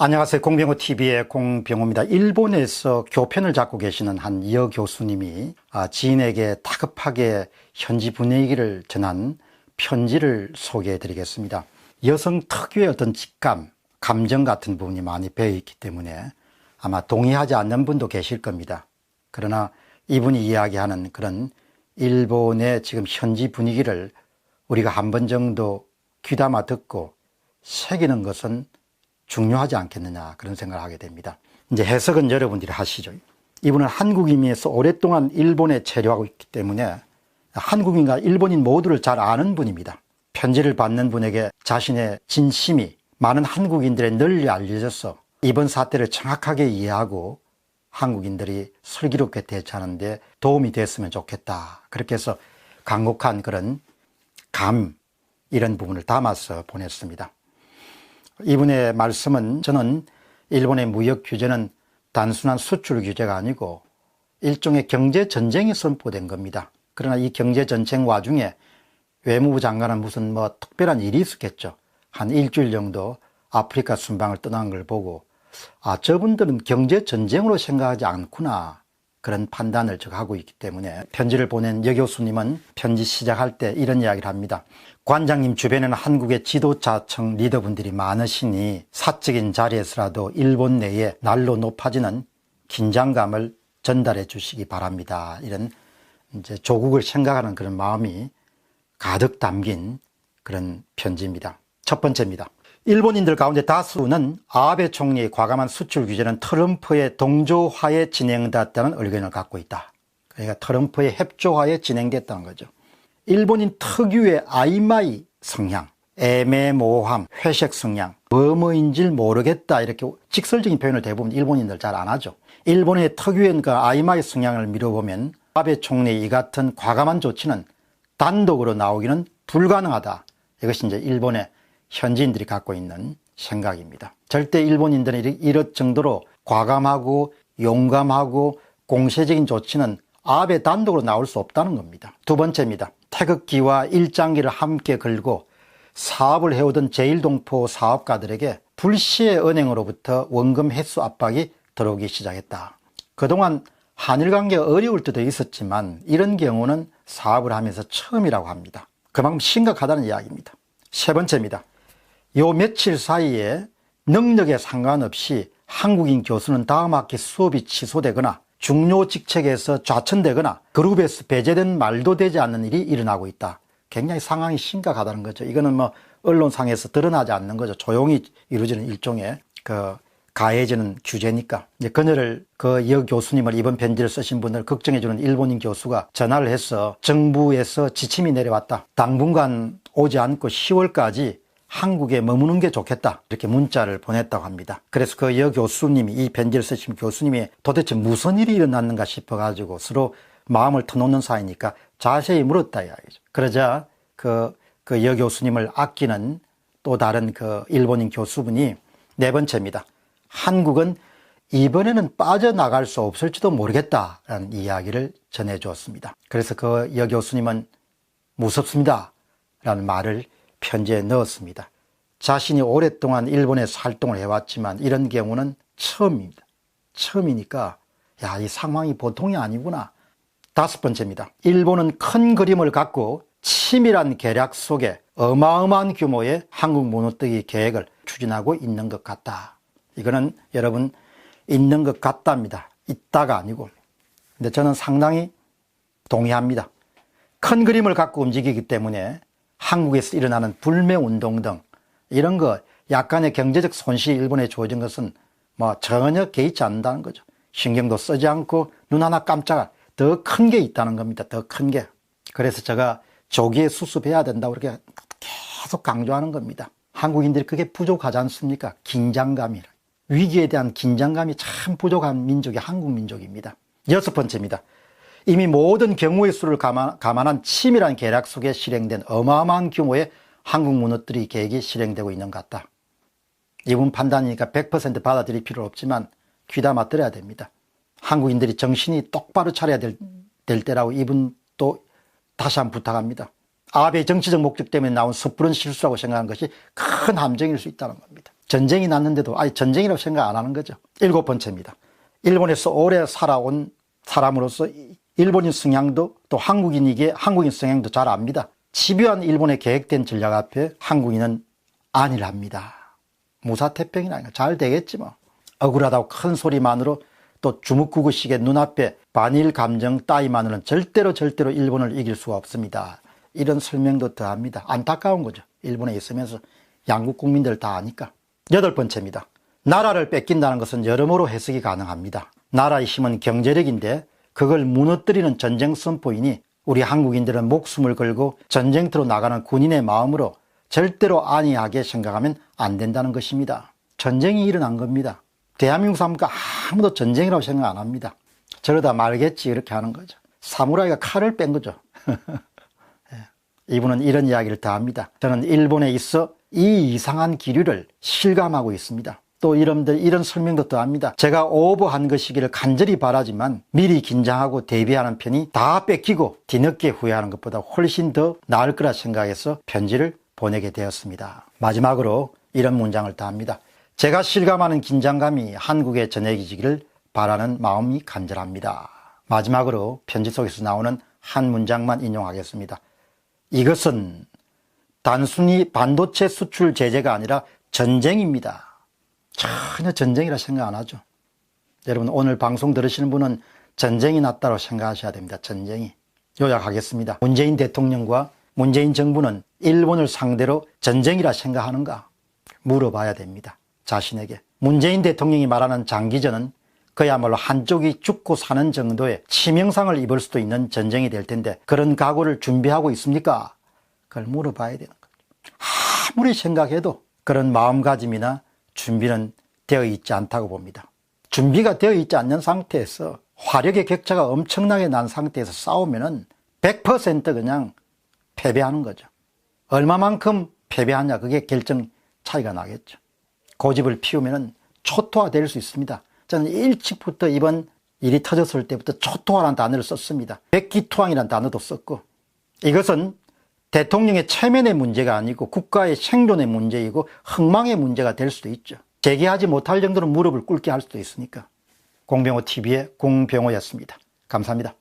안녕하세요. 공병호TV의 공병호입니다. 일본에서 교편을 잡고 계시는 한 여교수님이 지인에게 다급하게 현지 분위기를 전한 편지를 소개해 드리겠습니다. 여성 특유의 어떤 직감, 감정 같은 부분이 많이 배어 있기 때문에 아마 동의하지 않는 분도 계실 겁니다. 그러나 이분이 이야기하는 그런 일본의 지금 현지 분위기를 우리가 한 번 정도 귀담아 듣고 새기는 것은 중요하지 않겠느냐, 그런 생각을 하게 됩니다. 이제 해석은 여러분들이 하시죠. 이분은 한국인이면서 오랫동안 일본에 체류하고 있기 때문에 한국인과 일본인 모두를 잘 아는 분입니다. 편지를 받는 분에게 자신의 진심이 많은 한국인들에 널리 알려져서 이번 사태를 정확하게 이해하고 한국인들이 슬기롭게 대처하는 데 도움이 됐으면 좋겠다. 그렇게 해서 간곡한 그런 이런 부분을 담아서 보냈습니다. 이분의 말씀은, 저는 일본의 무역 규제는 단순한 수출 규제가 아니고 일종의 경제 전쟁이 선포된 겁니다. 그러나 이 경제 전쟁 와중에 외무부 장관은 무슨 특별한 일이 있었겠죠. 한 일주일 정도 아프리카 순방을 떠난 걸 보고 저분들은 경제 전쟁으로 생각하지 않구나, 그런 판단을 하고 있기 때문에 편지를 보낸 여 교수님은 편지 시작할 때 이런 이야기를 합니다. 관장님 주변에는 한국의 지도자층 리더분들이 많으시니 사적인 자리에서라도 일본 내에 날로 높아지는 긴장감을 전달해 주시기 바랍니다. 이런 이제 조국을 생각하는 그런 마음이 가득 담긴 그런 편지입니다. 첫 번째입니다. 일본인들 가운데 다수는 아베 총리의 과감한 수출 규제는 트럼프의 동조하에 진행됐다는 의견을 갖고 있다. 그러니까 트럼프의 협조하에 진행됐다는 거죠. 일본인 특유의 아이마이 성향, 애매모호함, 회색 성향, 뭐뭐인지 모르겠다, 이렇게 직설적인 표현을 대부분 일본인들 잘 안 하죠. 일본의 특유의 그 아이마이 성향을 미뤄보면 아베 총리의 이 같은 과감한 조치는 단독으로 나오기는 불가능하다. 이것이 이제 일본의 현지인들이 갖고 있는 생각입니다. 절대 일본인들은 이럴 정도로 과감하고 용감하고 공세적인 조치는 아베 단독으로 나올 수 없다는 겁니다. 두 번째입니다. 태극기와 일장기를 함께 걸고 사업을 해오던 제1동포 사업가들에게 불시의 은행으로부터 원금 회수 압박이 들어오기 시작했다. 그동안 한일관계가 어려울 때도 있었지만 이런 경우는 사업을 하면서 처음이라고 합니다. 그만큼 심각하다는 이야기입니다. 세 번째입니다. 요 며칠 사이에 능력에 상관없이 한국인 교수는 다음 학기 수업이 취소되거나 중요 직책에서 좌천되거나 그룹에서 배제된 말도 되지 않는 일이 일어나고 있다. 굉장히 상황이 심각하다는 거죠. 이거는 언론상에서 드러나지 않는 거죠. 조용히 이루어지는 일종의 가해지는 규제니까. 이제 그녀를, 여 교수님을, 이번 편지를 쓰신 분을 걱정해주는 일본인 교수가 전화를 해서 정부에서 지침이 내려왔다. 당분간 오지 않고 10월까지 한국에 머무는 게 좋겠다, 이렇게 문자를 보냈다고 합니다. 그래서 여 교수님이, 이 편지를 쓰신 교수님이 도대체 무슨 일이 일어났는가 싶어가지고 서로 마음을 터놓는 사이니까 자세히 물었다 이야기죠. 그러자 여 교수님을 아끼는 또 다른 일본인 교수분이 네 번째입니다. 한국은 이번에는 빠져나갈 수 없을지도 모르겠다라는 이야기를 전해주었습니다. 그래서 여 교수님은 무섭습니다 라는 말을 편지에 넣었습니다. 자신이 오랫동안 일본에서 활동을 해왔지만 이런 경우는 처음입니다. 처음이니까 이 상황이 보통이 아니구나. 다섯 번째입니다. 일본은 큰 그림을 갖고 치밀한 계략 속에 어마어마한 규모의 한국 무너뜨기 계획을 추진하고 있는 것 같다. 이거는 여러분, 있는 것 같답니다. 있다가 아니고. 근데 저는 상당히 동의합니다. 큰 그림을 갖고 움직이기 때문에 한국에서 일어나는 불매운동 등 이런 약간의 경제적 손실이 일본에 주어진 것은 전혀 개의치 않는다는 거죠. 신경도 쓰지 않고 눈 하나 깜짝, 더 큰 게 있다는 겁니다. 더 큰 게. 그래서 제가 조기에 수습해야 된다고 이렇게 계속 강조하는 겁니다. 한국인들이 그게 부족하지 않습니까? 긴장감이라. 위기에 대한 긴장감이 참 부족한 민족이 한국 민족입니다. 여섯 번째입니다. 이미 모든 경우의 수를 감안한 치밀한 계략 속에 실행된 어마어마한 규모의 한국 무너뜨리 계획이 실행되고 있는 것 같다. 이분 판단이니까 100% 받아들일 필요 없지만 귀담아 들어야 됩니다. 한국인들이 정신이 똑바로 차려야 될 때라고 이분 또 다시 한번 부탁합니다. 아베의 정치적 목적 때문에 나온 섣부른 실수라고 생각한 것이 큰 함정일 수 있다는 겁니다. 전쟁이 났는데도 아예 전쟁이라고 생각 안 하는 거죠. 7번째입니다. 일본에서 오래 살아온 사람으로서 일본인 성향도 또 한국인이기에 한국인 성향도 잘 압니다. 집요한 일본의 계획된 전략 앞에 한국인은 안일합니다. 무사태평이라니까 잘 되겠지 뭐. 억울하다고 큰 소리만으로 또 주먹구구식의 눈앞에 반일 감정 따위만으로는 절대로 일본을 이길 수가 없습니다. 이런 설명도 더합니다. 안타까운 거죠. 일본에 있으면서 양국 국민들 다 아니까. 8번째입니다. 나라를 뺏긴다는 것은 여러모로 해석이 가능합니다. 나라의 힘은 경제력인데 그걸 무너뜨리는 전쟁 선포이니 우리 한국인들은 목숨을 걸고 전쟁터로 나가는 군인의 마음으로 절대로 안이하게 생각하면 안 된다는 것입니다. 전쟁이 일어난 겁니다. 대한민국 사람과 아무도 전쟁이라고 생각 안 합니다. 저러다 말겠지 이렇게 하는 거죠. 사무라이가 칼을 뺀 거죠. 이분은 이런 이야기를 다 합니다. 저는 일본에 있어 이 이상한 기류를 실감하고 있습니다. 또 이런 설명도 더 합니다. 제가 오버한 것이기를 간절히 바라지만 미리 긴장하고 대비하는 편이 다 뺏기고 뒤늦게 후회하는 것보다 훨씬 더 나을 거라 생각해서 편지를 보내게 되었습니다. 마지막으로 이런 문장을 더 합니다. 제가 실감하는 긴장감이 한국에 전해지기를 바라는 마음이 간절합니다. 마지막으로 편지 속에서 나오는 한 문장만 인용하겠습니다. 이것은 단순히 반도체 수출 제재가 아니라 전쟁입니다. 전혀 전쟁이라 생각 안 하죠. 여러분 오늘 방송 들으시는 분은 전쟁이 났다고 생각하셔야 됩니다. 전쟁이. 요약하겠습니다. 문재인 대통령과 문재인 정부는 일본을 상대로 전쟁이라 생각하는가? 물어봐야 됩니다. 자신에게. 문재인 대통령이 말하는 장기전은 그야말로 한쪽이 죽고 사는 정도의 치명상을 입을 수도 있는 전쟁이 될 텐데 그런 각오를 준비하고 있습니까? 그걸 물어봐야 되는 거죠. 아무리 생각해도 그런 마음가짐이나 준비는 되어 있지 않다고 봅니다. 준비가 되어 있지 않는 상태에서 화력의 격차가 엄청나게 난 상태에서 싸우면은 100% 그냥 패배하는 거죠. 얼마만큼 패배하냐 그게 결정 차이가 나겠죠. 고집을 피우면은 초토화될 수 있습니다. 저는 일찍부터 이번 일이 터졌을 때부터 초토화라는 단어를 썼습니다. 백기투항이라는 단어도 썼고 이것은 대통령의 체면의 문제가 아니고 국가의 생존의 문제이고 흥망의 문제가 될 수도 있죠. 재개하지 못할 정도로 무릎을 꿇게 할 수도 있으니까. 공병호 TV의 공병호였습니다. 감사합니다.